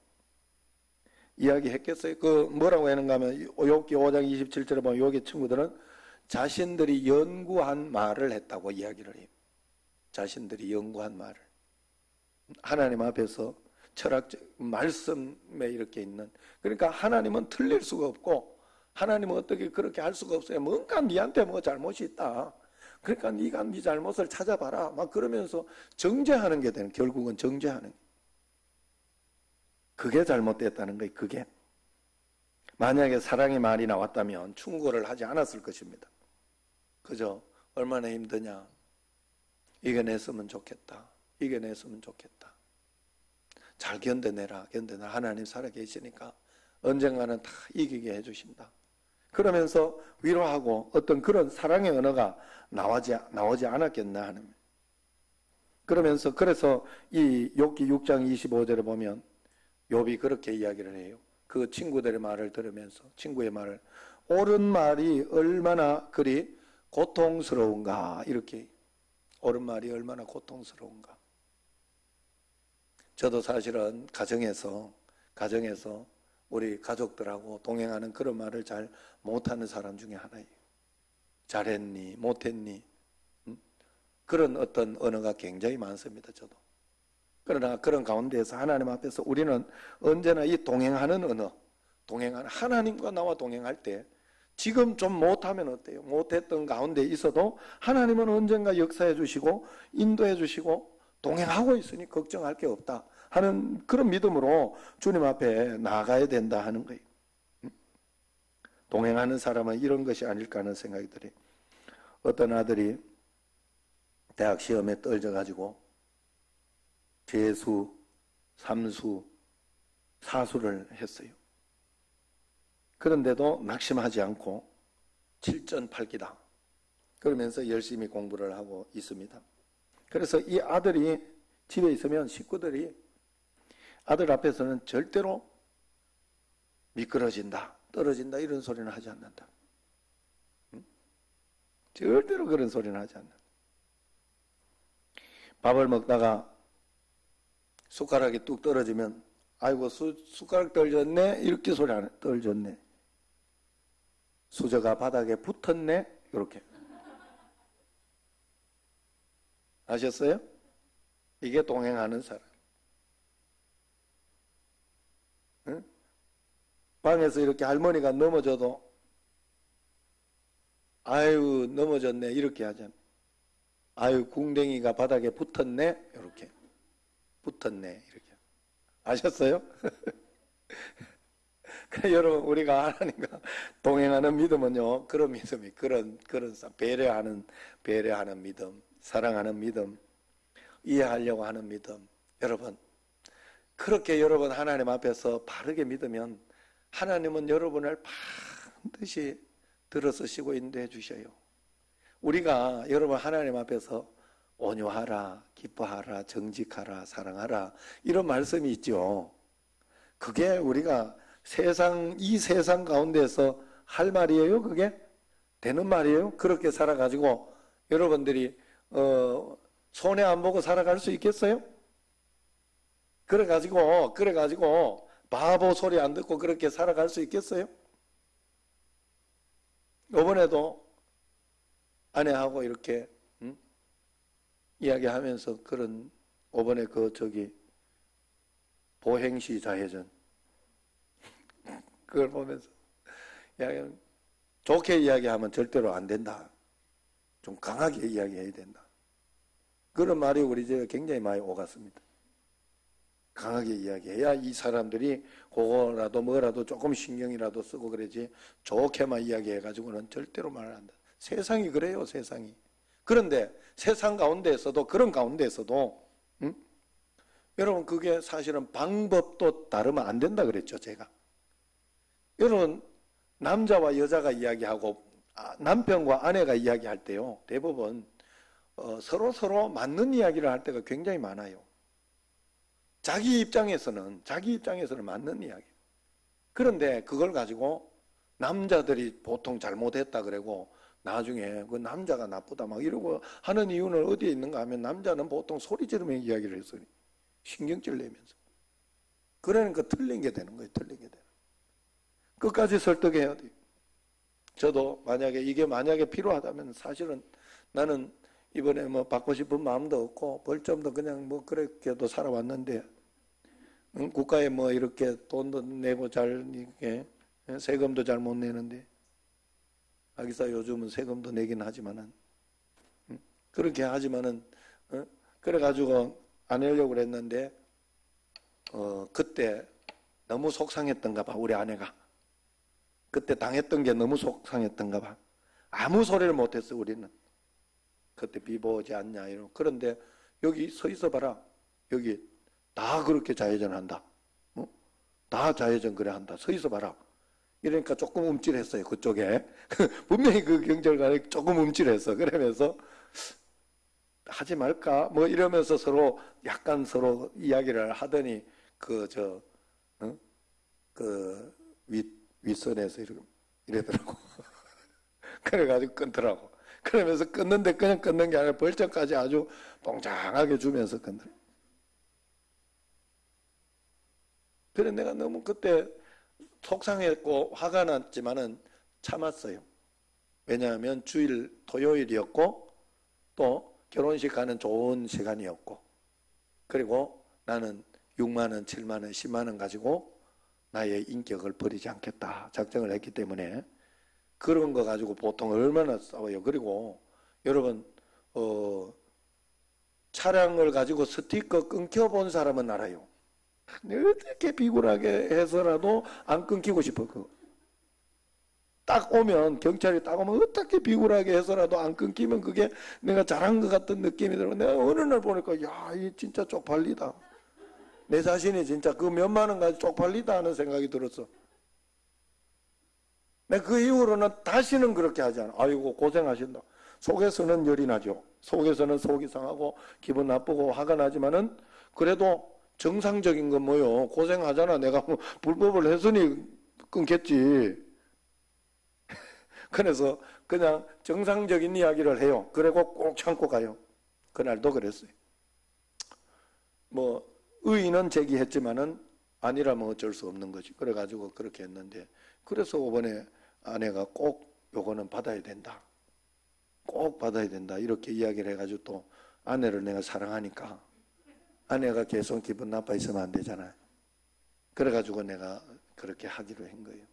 이야기했겠어요? 그 뭐라고 하는가 하면 욥기 5장 27절에 보면 욥의 친구들은 자신들이 연구한 말을 했다고 이야기를 해요. 자신들이 연구한 말을. 하나님 앞에서 철학적 말씀에 이렇게 있는, 그러니까 하나님은 틀릴 수가 없고 하나님은 어떻게 그렇게 할 수가 없어요. 뭔가 니한테 뭐 잘못이 있다, 그러니까 네가 네 잘못을 찾아봐라, 막 그러면서 정죄하는 게 되는, 결국은 정죄하는 게. 그게 잘못됐다는 거예요. 그게 만약에 사랑의 말이 나왔다면 충고를 하지 않았을 것입니다. 그죠? 얼마나 힘드냐, 이겨냈으면 좋겠다, 이겨냈으면 좋겠다, 잘 견뎌내라, 견뎌내라, 하나님 살아계시니까 언젠가는 다 이기게 해주신다, 그러면서 위로하고 어떤 그런 사랑의 언어가 나오지 않았겠나 하는. 그러면서 그래서 이 욥기 6장 25절에 보면 욥이 그렇게 이야기를 해요. 그 친구들의 말을 들으면서, 친구의 말을, 옳은 말이 얼마나 그리 고통스러운가, 이렇게. 옳은 말이 얼마나 고통스러운가. 저도 사실은 가정에서 우리 가족들하고 동행하는 그런 말을 잘 못하는 사람 중에 하나예요. 잘했니 못했니, 그런 어떤 언어가 굉장히 많습니다. 저도. 그러나 그런 가운데에서 하나님 앞에서 우리는 언제나 이 동행하는 언어, 동행하는, 하나님과 나와 동행할 때 지금 좀 못하면 어때요? 못했던 가운데 있어도 하나님은 언젠가 역사해 주시고 인도해 주시고 동행하고 있으니 걱정할 게 없다 하는 그런 믿음으로 주님 앞에 나아가야 된다 하는 거예요. 동행하는 사람은 이런 것이 아닐까 하는 생각이 들어요. 어떤 아들이 대학 시험에 떨어져가지고 재수, 삼수, 사수를 했어요. 그런데도 낙심하지 않고 7전 8기다. 그러면서 열심히 공부를 하고 있습니다. 그래서 이 아들이 집에 있으면 식구들이 아들 앞에서는 절대로 미끄러진다, 떨어진다 이런 소리는 하지 않는다. 절대로 그런 소리는 하지 않는다. 밥을 먹다가 숟가락이 뚝 떨어지면 아이고 숟가락 떨어졌네 이렇게 소리 안 해. 떨어졌네. 수저가 바닥에 붙었네 이렇게. 아셨어요? 이게 동행하는 사람. 응? 방에서 이렇게 할머니가 넘어져도 아유 넘어졌네 이렇게 하잖아. 아유 궁뎅이가 바닥에 붙었네 이렇게. 붙었네 이렇게. 아셨어요? 여러분 우리가 하나님과 동행하는 믿음은요 그런 믿음이 그런 배려하는 믿음, 사랑하는 믿음, 이해하려고 하는 믿음. 여러분 그렇게 여러분 하나님 앞에서 바르게 믿으면 하나님은 여러분을 반드시 들어서시고 인도해 주셔요. 우리가 여러분 하나님 앞에서 온유하라, 기뻐하라, 정직하라, 사랑하라 이런 말씀이 있죠. 그게 우리가 이 세상 가운데서 할 말이에요? 그게? 되는 말이에요? 그렇게 살아가지고 여러분들이 손해 안 보고 살아갈 수 있겠어요? 그래가지고 바보 소리 안 듣고 그렇게 살아갈 수 있겠어요? 이번에도 아내하고 이렇게 이야기하면서 이번에 보행시 자해전 그걸 보면서 좋게 이야기하면 절대로 안 된다. 좀 강하게 이야기해야 된다. 그런 말이 우리 집에 굉장히 많이 오갔습니다. 강하게 이야기해야 이 사람들이 그거라도 뭐라도 조금 신경이라도 쓰고 그러지 좋게만 이야기해가지고는 절대로 말을 안 한다. 세상이 그래요, 세상이. 그런데 세상 가운데에서도 그런 가운데에서도 여러분 그게 사실은 방법도 다르면 안 된다 그랬죠, 제가. 여러분 남자와 여자가 이야기하고 남편과 아내가 이야기할 때요 대부분 서로 맞는 이야기를 할 때가 굉장히 많아요. 자기 입장에서는 맞는 이야기. 그런데 그걸 가지고 남자들이 보통 잘못했다 그러고 나중에 그 남자가 나쁘다 막 이러고 하는 이유는 어디에 있는가 하면 남자는 보통 소리 지르면서 이야기를 했어요. 신경질 내면서. 그러니까 틀린 게 되는 거예요. 틀린 게 되는 거예요. 끝까지 설득해야 돼요. 저도 이게 만약에 필요하다면 사실은 나는 이번에 뭐 받고 싶은 마음도 없고 벌점도 그냥 뭐 그렇게도 살아왔는데 국가에 뭐 이렇게 돈도 내고 잘 이렇게 세금도 잘 못 내는데 하기사 요즘은 세금도 내긴 하지만은 그렇게 하지만은 그래가지고 안 하려고 그랬는데 그때 너무 속상했던가 봐. 우리 아내가 그때 당했던 게 너무 속상했던가 봐. 아무 소리를 못했어. 우리는 그때 비보지 않냐 이러고. 그런데 여기 서 있어 봐라. 여기 다 그렇게 자회전한다. 다 자회전 그래 한다. 서 있어 봐라. 이러니까 조금 움찔했어요. 그쪽에. 분명히 그 경찰관이 조금 움찔했어. 그러면서 하지 말까? 뭐 이러면서 서로 이야기를 하더니 윗선에서 이러더라고. 그래가지고 끊더라고. 그러면서 끊는데 그냥 끊는 게 아니라 벌점까지 아주 뽕장하게 주면서 끊더라고. 그래 내가 너무 그때 속상했고 화가 났지만은 참았어요. 왜냐하면 토요일이었고 또 결혼식 가는 좋은 시간이었고 그리고 나는 6만 원, 7만 원, 10만 원 가지고 나의 인격을 버리지 않겠다 작정을 했기 때문에 그런 거 가지고 보통 얼마나 싸워요. 그리고 여러분 차량을 가지고 스티커 끊겨본 사람은 알아요. 어떻게 비굴하게 해서라도 안 끊기고 싶어. 그거. 딱 오면, 경찰이 딱 오면 어떻게 비굴하게 해서라도 안 끊기면 그게 내가 잘한 것 같은 느낌이 들어. 내가 어느 날 보니까 야, 이 진짜 쪽팔리다. 내 자신이 진짜 그 몇만 원 가지고 쪽팔리다 하는 생각이 들었어. 내가 그 이후로는 다시는 그렇게 하지 않아. 아이고 고생하신다. 속에서는 열이 나죠. 속에서는 속이 상하고 기분 나쁘고 화가 나지만은 그래도 정상적인 건 뭐요? 고생하잖아. 내가 뭐 불법을 했으니 끊겠지. 그래서 그냥 정상적인 이야기를 해요. 그리고 꼭 참고 가요. 그날도 그랬어요. 뭐 의의는 제기했지만은 아니라면 어쩔 수 없는 거지. 그래가지고 그렇게 했는데, 그래서 이번에 아내가 꼭 요거는 받아야 된다. 꼭 받아야 된다. 이렇게 이야기를 해가지고 또 아내를 내가 사랑하니까 아내가 계속 기분 나빠 있으면 안 되잖아요. 그래가지고 내가 그렇게 하기로 한 거예요.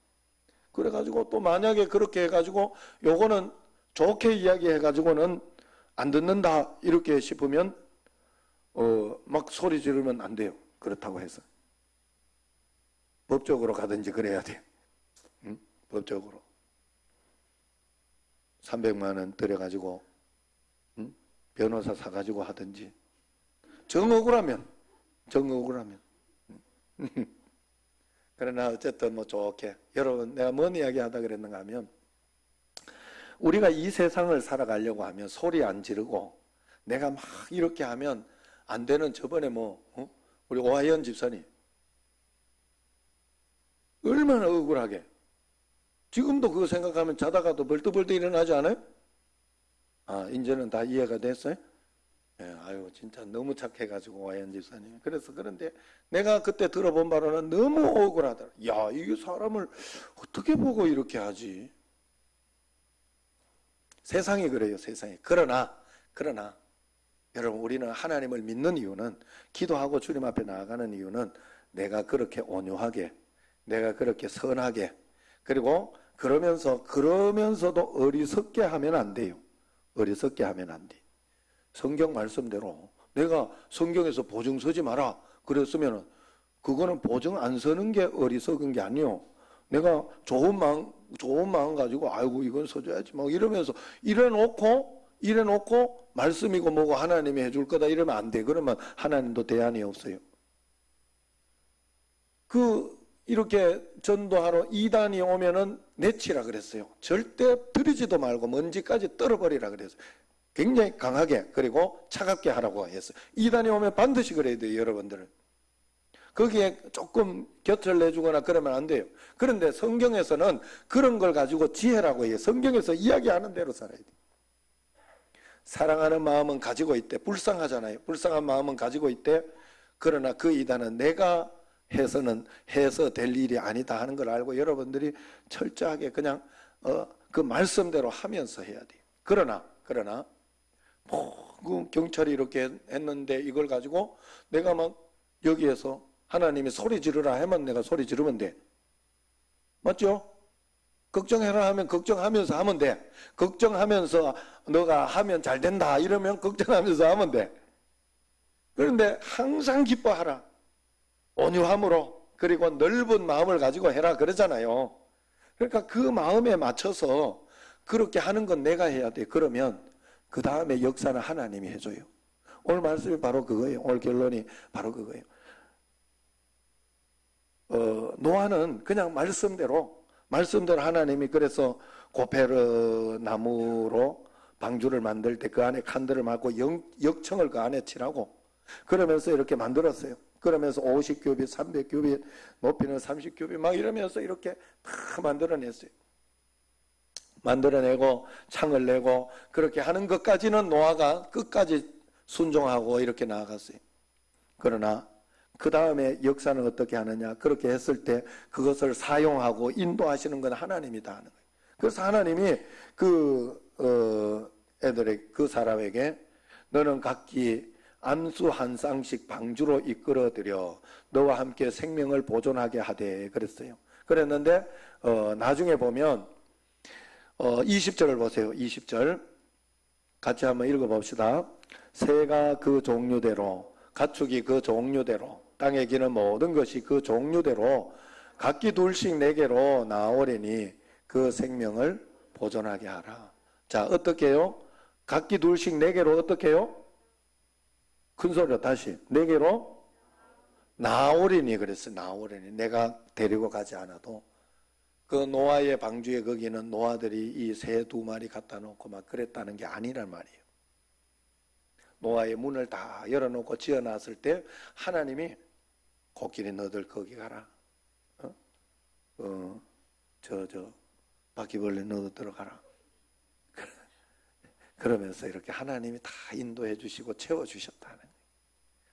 그래가지고 또 만약에 그렇게 해가지고 요거는 좋게 이야기해가지고는 안 듣는다 이렇게 싶으면 막 소리 지르면 안 돼요. 그렇다고 해서 법적으로 가든지 그래야 돼요. 응? 법적으로 300만 원 들여가지고 응? 변호사 사가지고 하든지 정억울하면 그러나 어쨌든 뭐 좋게, 여러분 내가 뭔 이야기 하다 그랬는가 하면, 우리가 이 세상을 살아가려고 하면 소리 안 지르고 내가 막 이렇게 하면 안 되는, 저번에 우리 오하연 집사님 얼마나 억울하게, 지금도 그거 생각하면 자다가도 벌떡벌떡 일어나지 않아요? 아, 이제는 다 이해가 됐어요? 예, 아유 진짜 너무 착해가지고 오하연 집사님. 그래서 그런데 내가 그때 들어본 바로는 너무 억울하더라. 야, 이게 사람을 어떻게 보고 이렇게 하지? 세상이 그래요, 세상이. 그러나 여러분, 우리는 하나님을 믿는 이유는, 기도하고 주님 앞에 나아가는 이유는 내가 그렇게 온유하게, 내가 그렇게 선하게, 그리고 그러면서도 어리석게 하면 안 돼요. 어리석게 하면 안 돼. 성경 말씀대로 내가 성경에서 보증 서지 마라 그랬으면 그거는 보증 안 서는 게 어리석은 게 아니요. 내가 좋은 마음 가지고 아이고 이건 서줘야지 막 이러면서 이래놓고 말씀이고 뭐고 하나님이 해줄 거다 이러면 안 돼. 그러면 하나님도 대안이 없어요. 이렇게 전도하러 이단이 오면은 내치라 그랬어요. 절대 들이지도 말고 먼지까지 떨어버리라 그랬어요. 굉장히 강하게, 그리고 차갑게 하라고 했어요. 이단이 오면 반드시 그래야 돼요, 여러분들은. 거기에 조금 곁을 내주거나 그러면 안 돼요. 그런데 성경에서는 그런 걸 가지고 지혜라고 해요. 성경에서 이야기하는 대로 살아야 돼요. 사랑하는 마음은 가지고 있대. 불쌍하잖아요. 불쌍한 마음은 가지고 있대. 그러나 그 이단은 내가 해서 될 일이 아니다 하는 걸 알고 여러분들이 철저하게 그냥 그 말씀대로 하면서 해야 돼요. 그러나 그 경찰이 이렇게 했는데 이걸 가지고 내가 막 여기에서 하나님이 소리 지르라 하면 내가 소리 지르면 돼. 맞죠? 걱정해라 하면 걱정하면서 하면 돼. 걱정하면서 너가 하면 잘 된다 이러면 걱정하면서 하면 돼. 그런데 항상 기뻐하라. 온유함으로, 그리고 넓은 마음을 가지고 해라 그러잖아요. 그러니까 그 마음에 맞춰서 그렇게 하는 건 내가 해야 돼. 그러면 그 다음에 역사는 하나님이 해줘요. 오늘 말씀이 바로 그거예요. 오늘 결론이 바로 그거예요. 노아는 그냥 말씀대로 하나님이 그래서 고페르 나무로 방주를 만들 때 그 안에 칸들을 막고 역청을 그 안에 칠하고 그러면서 이렇게 만들었어요. 그러면서 50규빗, 300규빗, 높이는 30규빗 막 이러면서 이렇게 다 만들어냈어요. 만들어내고 창을 내고 그렇게 하는 것까지는 노아가 끝까지 순종하고 이렇게 나아갔어요. 그러나 그 다음에 역사는 어떻게 하느냐? 그렇게 했을 때 그것을 사용하고 인도하시는 건 하나님이다 하는 거예요. 그래서 하나님이 그 사람에게 너는 각기 암수 한 쌍씩 방주로 이끌어들여 너와 함께 생명을 보존하게 하되 그랬어요. 그랬는데 나중에 보면 20절을 보세요. 20절 같이 한번 읽어봅시다. 새가 그 종류대로, 가축이 그 종류대로, 땅에 기는 모든 것이 그 종류대로 각기 둘씩 내게로 나오려니 그 생명을 보존하게 하라. 자, 어떻게 해요? 각기 둘씩 내게로 어떻게 해요? 큰 소리로 다시. 내게로 나오리니 그랬어요. 나오리니. 내가 데리고 가지 않아도. 그 노아의 방주에 거기는 노아들이 이 새 2마리 갖다 놓고 막 그랬다는 게 아니란 말이에요. 노아의 문을 다 열어놓고 지어놨을 때 하나님이 코끼리 너들 거기 가라. 바퀴벌레 너도 들어가라. 그러면서 이렇게 하나님이 다 인도해 주시고 채워주셨다는 거예요.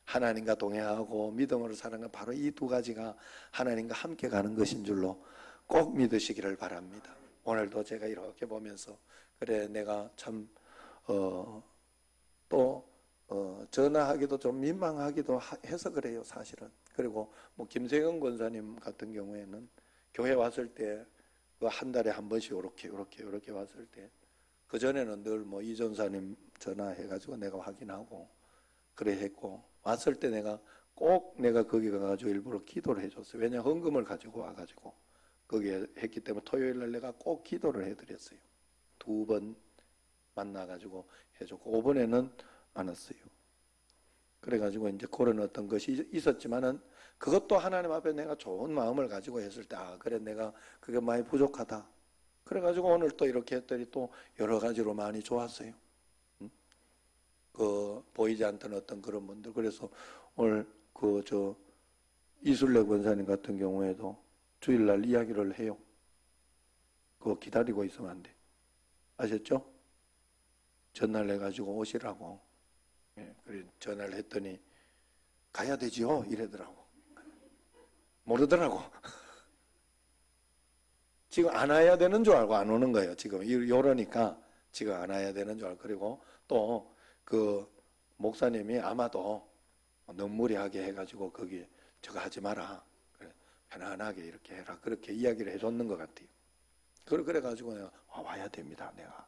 하나님과 동행하고 믿음으로 사는 건 바로 이 2가지가 하나님과 함께 가는 것인 줄로 꼭 믿으시기를 바랍니다. 오늘도 제가 이렇게 보면서 그래 내가 참 전화하기도 좀 민망하기도 해서 그래요 사실은. 그리고 뭐 김세경 권사님 같은 경우에는 교회 왔을 때 그 한 달에 한 번씩 이렇게 왔을 때 그 전에는 늘 뭐 이전사님 전화해가지고 내가 확인하고 그래 했고 왔을 때 내가 거기 가가지고 일부러 기도를 해줬어요. 왜냐 헌금을 가지고 와가지고 거기에 했기 때문에 토요일날 내가 꼭 기도를 해드렸어요. 2번 만나가지고 해줬고 5번에는 안 왔어요. 그래가지고 이제 그런 어떤 것이 있었지만은 그것도 하나님 앞에 내가 좋은 마음을 가지고 했을 때 그래 내가 그게 많이 부족하다. 그래가지고 오늘 또 이렇게 했더니 또 여러 가지로 많이 좋았어요. 보이지 않던 어떤 그런 분들. 그래서 오늘 이술래 권사님 같은 경우에도 주일날 이야기를 해요. 그거 기다리고 있으면 안 돼. 아셨죠? 전화를 해가지고 오시라고. 그래 전화를 했더니 가야 되지요 이러더라고. 모르더라고. 지금 안 와야 되는 줄 알고 안 오는 거예요. 지금 이러니까 지금 안 와야 되는 줄 알고. 그리고 또 그 목사님이 아마도 너무 무리하게 해가지고 거기 저거 하지 마라. 그래, 편안하게 이렇게 해라. 그렇게 이야기를 해줬는 것 같아요. 그래가지고 내가 와야 됩니다. 내가.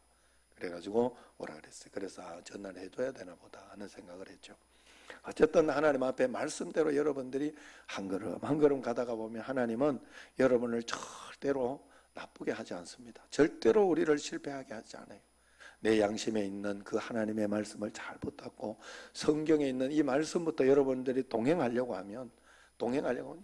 그래가지고 오라 그랬어요. 그래서 전화를 해줘야 되나 보다 하는 생각을 했죠. 어쨌든 하나님 앞에 말씀대로 여러분들이 한 걸음 가다가 보면 하나님은 여러분을 절대로 나쁘게 하지 않습니다. 절대로 우리를 실패하게 하지 않아요. 내 양심에 있는 그 하나님의 말씀을 잘 붙잡고 성경에 있는 이 말씀부터 여러분들이 동행하려고 하면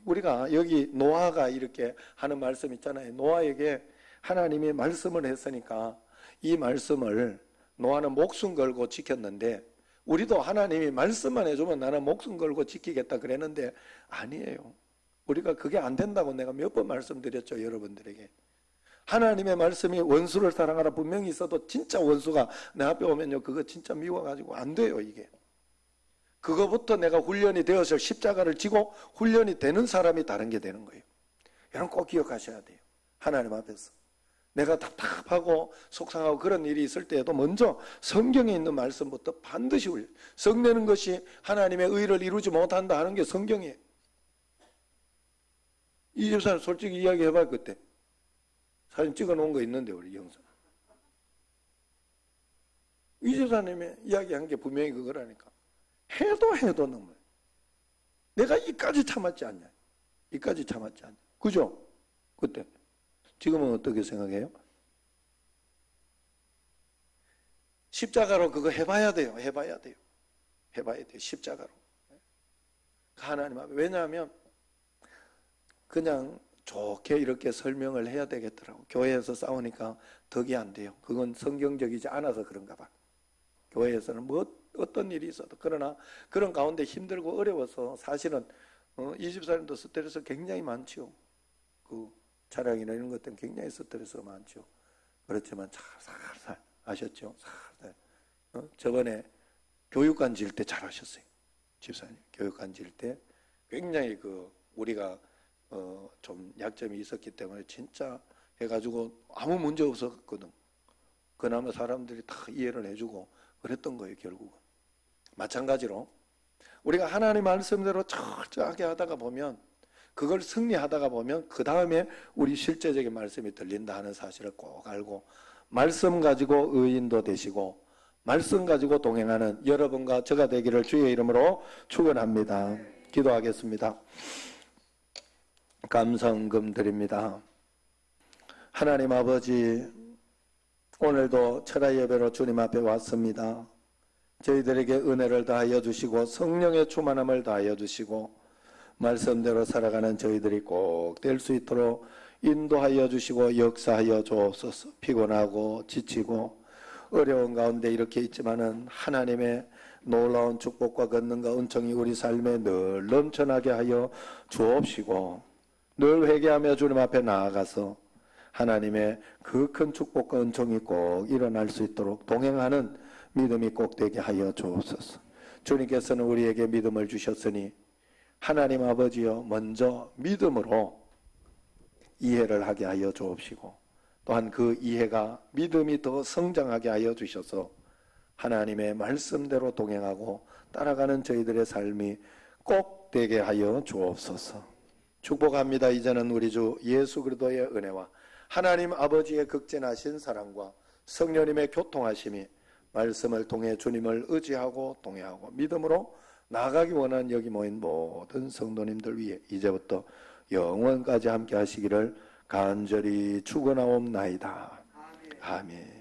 우리가 여기 노아가 이렇게 하는 말씀 있잖아요. 노아에게 하나님이 말씀을 했으니까 이 말씀을 노아는 목숨 걸고 지켰는데 우리도 하나님이 말씀만 해주면 나는 목숨 걸고 지키겠다 그랬는데 아니에요. 우리가 그게 안 된다고 내가 몇 번 말씀드렸죠. 여러분들에게. 하나님의 말씀이 원수를 사랑하라 분명히 있어도 진짜 원수가 내 앞에 오면요 그거 진짜 미워가지고 안 돼요. 이게 그거부터 내가 훈련이 되어서 십자가를 지고 훈련이 되는 사람이 다른 게 되는 거예요. 여러분 꼭 기억하셔야 돼요. 하나님 앞에서 내가 답답하고 속상하고 그런 일이 있을 때에도 먼저 성경에 있는 말씀부터 반드시 성내는 것이 하나님의 의를 이루지 못한다 하는 게 성경이에요. 이 집사님 솔직히 이야기해봐요. 그때 사진 찍어놓은 거 있는데 우리 영상 이 집사님이 이야기한 게 분명히 그거라니까. 해도 너무 내가 이까지 참았지 않냐. 이까지 참았지 않냐. 그죠? 그때 지금은 어떻게 생각해요? 십자가로 그거 해봐야 돼요. 십자가로. 하나님 앞에. 왜냐하면 그냥 좋게 이렇게 설명을 해야 되겠더라고. 교회에서 싸우니까 덕이 안 돼요. 그건 성경적이지 않아서 그런가 봐. 교회에서는 뭐 어떤 일이 있어도. 그러나 그런 가운데 힘들고 어려워서 사실은 이 집사님도 스트레스 굉장히 많죠. 그 차량이나 이런 것들은 굉장히 스트레스가 많죠. 그렇지만 살살 아셨죠? 살살. 저번에 교육관 지을 때 잘하셨어요. 집사님 교육관 지을 때 굉장히 우리가 좀 약점이 있었기 때문에 진짜 해가지고 아무 문제 없었거든. 그나마 사람들이 다 이해를 해주고 그랬던 거예요. 결국은 마찬가지로 우리가 하나님 말씀대로 철저하게 하다가 보면 그걸 승리하다가 보면 그 다음에 우리 실제적인 말씀이 들린다 하는 사실을 꼭 알고 말씀 가지고 의인도 되시고 말씀 가지고 동행하는 여러분과 저가 되기를 주의 이름으로 축원합니다. 기도하겠습니다. 감사헌금 드립니다. 하나님 아버지, 오늘도 철야 예배로 주님 앞에 왔습니다. 저희들에게 은혜를 다하여 주시고 성령의 충만함을 다하여 주시고 말씀대로 살아가는 저희들이 꼭 될 수 있도록 인도하여 주시고 역사하여 주옵소서. 피곤하고 지치고 어려운 가운데 이렇게 있지만은 하나님의 놀라운 축복과 권능과 은총이 우리 삶에 늘 넘쳐나게 하여 주옵시고 늘 회개하며 주님 앞에 나아가서 하나님의 그 큰 축복과 은총이 꼭 일어날 수 있도록 동행하는 믿음이 꼭 되게 하여 주옵소서. 주님께서는 우리에게 믿음을 주셨으니 하나님 아버지여 먼저 믿음으로 이해를 하게 하여 주옵시고 또한 그 이해가 믿음이 더 성장하게 하여 주셔서 하나님의 말씀대로 동행하고 따라가는 저희들의 삶이 꼭 되게 하여 주옵소서. 축복합니다. 이제는 우리 주 예수 그리스도의 은혜와 하나님 아버지의 극진하신 사랑과 성령님의 교통하심이 말씀을 통해 주님을 의지하고 동행하고 믿음으로 나아가기 원하는 여기 모인 모든 성도님들 위해 이제부터 영원까지 함께 하시기를 간절히 축원하옵나이다. 아멘.